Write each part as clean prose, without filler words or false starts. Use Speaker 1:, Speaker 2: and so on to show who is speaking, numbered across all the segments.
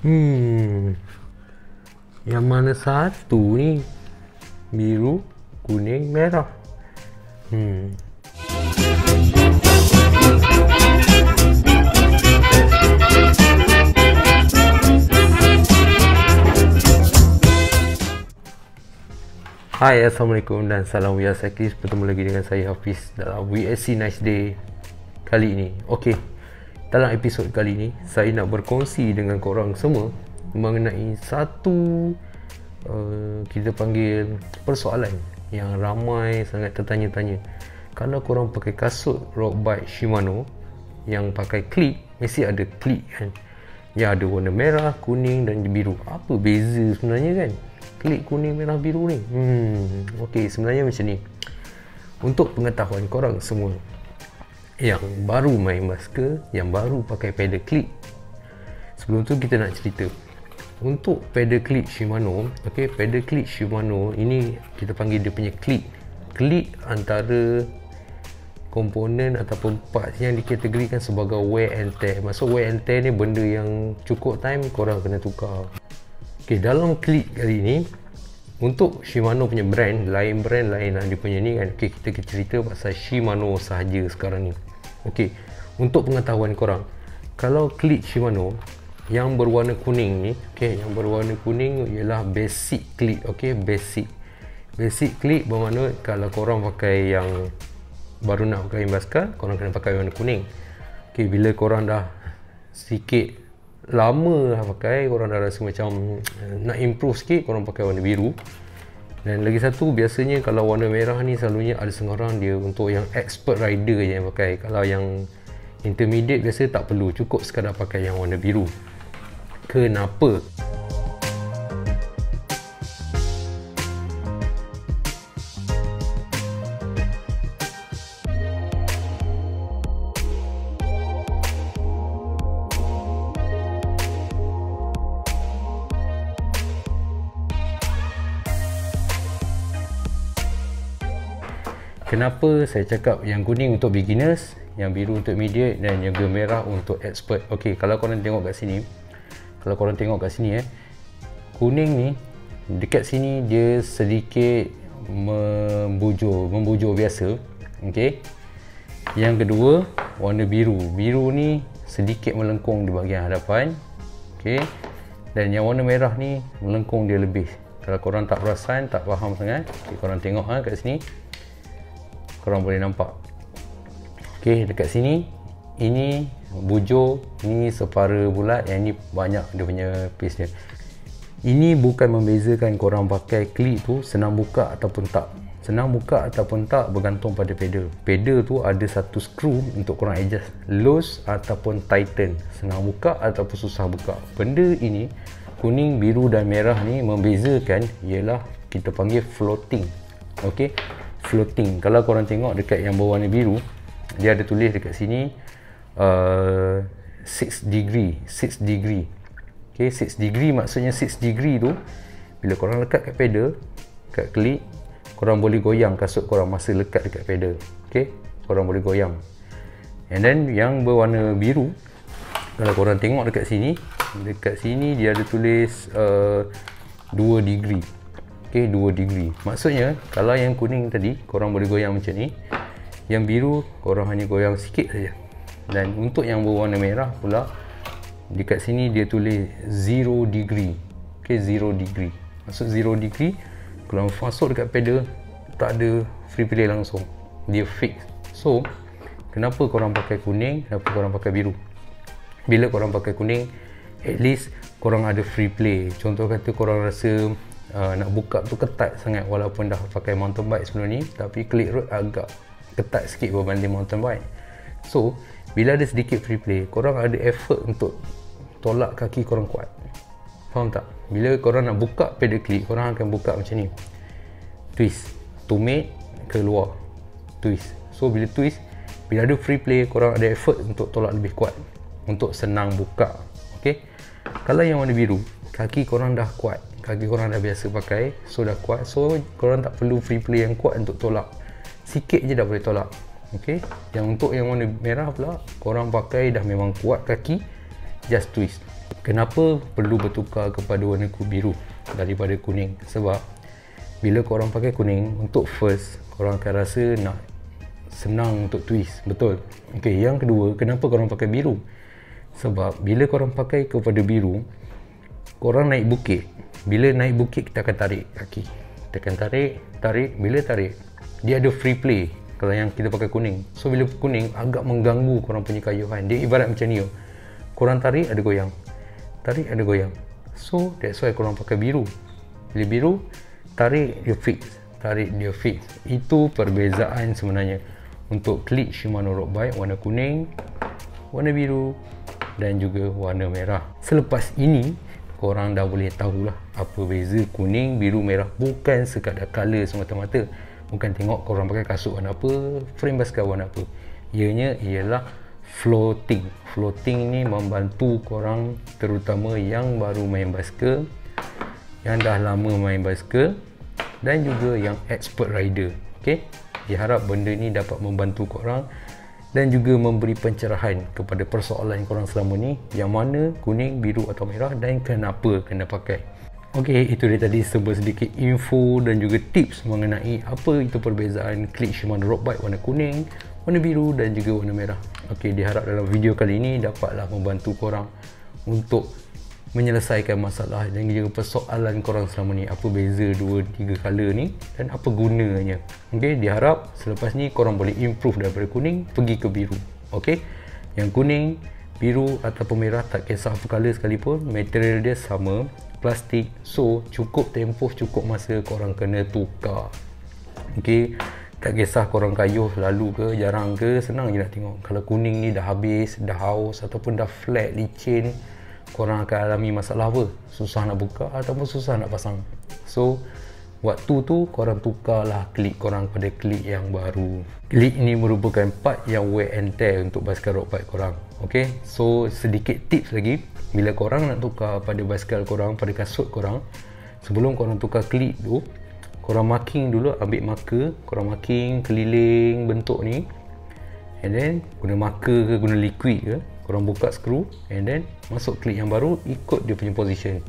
Speaker 1: Hmm, yang mana satu ni? Biru, kuning, merah. Hmm. Hai, Assalamualaikum dan salam We Are Cyclist. Bertemu lagi dengan saya Hafiz dalam WSC Nice Day kali ini. Okey, dalam episod kali ini saya nak berkongsi dengan korang semua mengenai satu kita panggil persoalan yang ramai sangat tertanya-tanya. Kalau korang pakai kasut road bike Shimano yang pakai klip, mesti ada klip kan, yang ada warna merah, kuning dan biru. Apa beza sebenarnya kan klip kuning, merah, biru ni? Okey, sebenarnya macam ni. Untuk pengetahuan korang semua yang baru main basikal, yang baru pakai pedal clip, sebelum tu kita nak cerita. Untuk pedal clip Shimano, okey, pedal clip Shimano ini kita panggil dia punya clip. Clip antara komponen ataupun parts yang dikategorikan sebagai wear and tear. Maksud wear and tear ni benda yang cukup time korang kena tukar. Okey, dalam clip kali ni untuk Shimano punya brand lain lah dia punya ni kan. Okey, kita cerita pasal Shimano sahaja sekarang ni. Okey, untuk pengetahuan korang, kalau clip Shimano yang berwarna kuning ni, okey, yang berwarna kuning ialah basic clip. Okey, basic clip bermakna kalau korang pakai yang baru nak pakai basikal, korang kena pakai warna kuning. Okey, bila korang dah sikit lama dah pakai, korang dah rasa macam nak improve sikit, korang pakai warna biru. Dan lagi satu, biasanya kalau warna merah ni selalunya ada setengah orang dia untuk yang expert rider je yang pakai. Kalau yang intermediate biasa tak perlu, cukup sekadar pakai yang warna biru. Kenapa? Kenapa saya cakap yang kuning untuk beginners, yang biru untuk medium dan yang merah untuk expert? Okey, kalau korang tengok kat sini, kuning ni dekat sini dia sedikit membujur biasa. Okey. Yang kedua, warna biru. Biru ni sedikit melengkung di bahagian hadapan. Okey. Dan yang warna merah ni melengkung dia lebih. Kalau korang tak perasan, tak faham sangat, okay, korang tengok kat sini. Korang boleh nampak. Okey, dekat sini ini bujur, ni separa bulat, yang ni banyak dia punya piece dia. Ini bukan membezakan korang pakai klip tu senang buka ataupun tak. Senang buka ataupun tak bergantung pada pedal. Pedal tu ada satu skru untuk korang adjust loose ataupun tighten, senang buka ataupun susah buka. Benda ini kuning, biru dan merah ni membezakan ialah kita panggil floating. Okey, floating. Kalau korang tengok dekat yang berwarna biru, dia ada tulis dekat sini 6 degree. Okay, 6 degree maksudnya 6 degree tu bila korang lekat kat pedal, kat klip, korang boleh goyang kasut korang masa lekat dekat pedal. Okay, korang boleh goyang. And then yang berwarna biru, kalau korang tengok dekat sini dia ada tulis 2 degree. Okay, 2 degree. Maksudnya kalau yang kuning tadi korang boleh goyang macam ni, yang biru korang hanya goyang sikit saja. Dan untuk yang berwarna merah pula, dekat sini dia tulis 0 degree. Okay, 0 degree. Maksud 0 degree, kalau masuk dekat pedal tak ada free play langsung, dia fix. So kenapa korang pakai kuning, kenapa korang pakai biru? Bila korang pakai kuning, at least korang ada free play. Contoh kata korang rasa nak buka tu ketat sangat, walaupun dah pakai mountain bike sebelum ni, tapi clip road agak ketat sikit berbanding mountain bike. So bila ada sedikit free play, korang ada effort untuk tolak kaki korang kuat. Faham tak? Bila korang nak buka pedal clip, korang akan buka macam ni, twist, tumit ke luar, twist. So bila twist, bila ada free play, korang ada effort untuk tolak lebih kuat, untuk senang buka. Okay? Kalau yang warna biru, kaki korang dah kuat, kaki korang dah biasa pakai, so dah kuat, so korang tak perlu free play yang kuat untuk tolak, sikit je dah boleh tolak. Okey, yang untuk yang warna merah pula, korang pakai dah memang kuat kaki, just twist. Kenapa perlu bertukar kepada warna biru daripada kuning? Sebab bila korang pakai kuning, untuk first, korang akan rasa nak senang untuk twist, betul? Okey, yang kedua, kenapa korang pakai biru? Sebab bila korang pakai kepada biru, korang naik bukit. Bila naik bukit, kita akan tarik kaki. Kita akan tarik. Bila tarik, dia ada free play kalau yang kita pakai kuning. So bila kuning agak mengganggu korang punya kayuhan. Dia ibarat macam ni. Korang tarik, ada goyang. Tarik, ada goyang. So that's why korang pakai biru. Bila biru, tarik, dia fix. Tarik, dia fix. Itu perbezaan sebenarnya untuk klik Shimano road bike warna kuning, warna biru dan juga warna merah. Selepas ini, korang dah boleh tahulah apa beza kuning, biru, merah. Bukan sekadar colour semata-mata. Bukan tengok korang pakai kasut warna apa, frame basikal warna apa. Ianya ialah floating. Floating ni membantu korang, terutama yang baru main basikal, yang dah lama main basikal dan juga yang expert rider. Okey, diharap benda ni dapat membantu korang dan juga memberi pencerahan kepada persoalan korang selama ni, yang mana kuning, biru atau merah dan kenapa kena pakai. Okey, itu dia tadi sedikit info dan juga tips mengenai apa itu perbezaan klik Shimano road bike warna kuning, warna biru dan juga warna merah. Okey, diharap dalam video kali ini dapatlah membantu korang untuk menyelesaikan masalah dan juga persoalan korang selama ni. Apa beza 2-3 colour ni dan apa gunanya. Okey, diharap selepas ni korang boleh improve daripada kuning pergi ke biru. Okey, yang kuning, biru ataupun merah, tak kisah apa colour sekalipun, material dia sama, plastik. So cukup tempoh, cukup masa, korang kena tukar. Okey, tak kisah korang kayuh lalu ke, jarang ke, senang je nak tengok. Kalau kuning ni dah habis, dah haus ataupun dah flat, licin, korang akan alami masalah apa? Susah nak buka ataupun susah nak pasang. So waktu tu korang tukarlah klik korang pada klik yang baru. Klik ni merupakan part yang wear and tear untuk basikal road bike korang. Okey, so sedikit tips lagi. Bila korang nak tukar pada basikal korang, pada kasut korang, sebelum korang tukar klik tu, korang marking dulu, ambil marker, korang marking keliling bentuk ni, and then guna marker ke guna liquid ke, korang buka skru and then masuk klik yang baru, ikut dia punya position.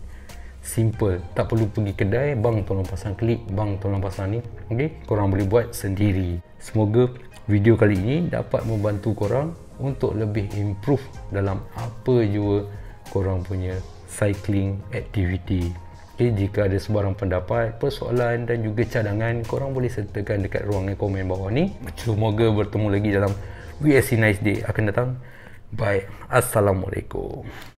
Speaker 1: Simple, tak perlu pergi kedai, bang tolong pasang klik, bang tolong pasang ni. Okey, korang boleh buat sendiri. Semoga video kali ini dapat membantu korang untuk lebih improve dalam apa jua korang punya cycling activity. Okay, jika ada sebarang pendapat, persoalan dan juga cadangan, korang boleh sertakan dekat ruangan komen bawah ni. Semoga bertemu lagi dalam WSC Nice Day akan datang. Bye. Assalamualaikum.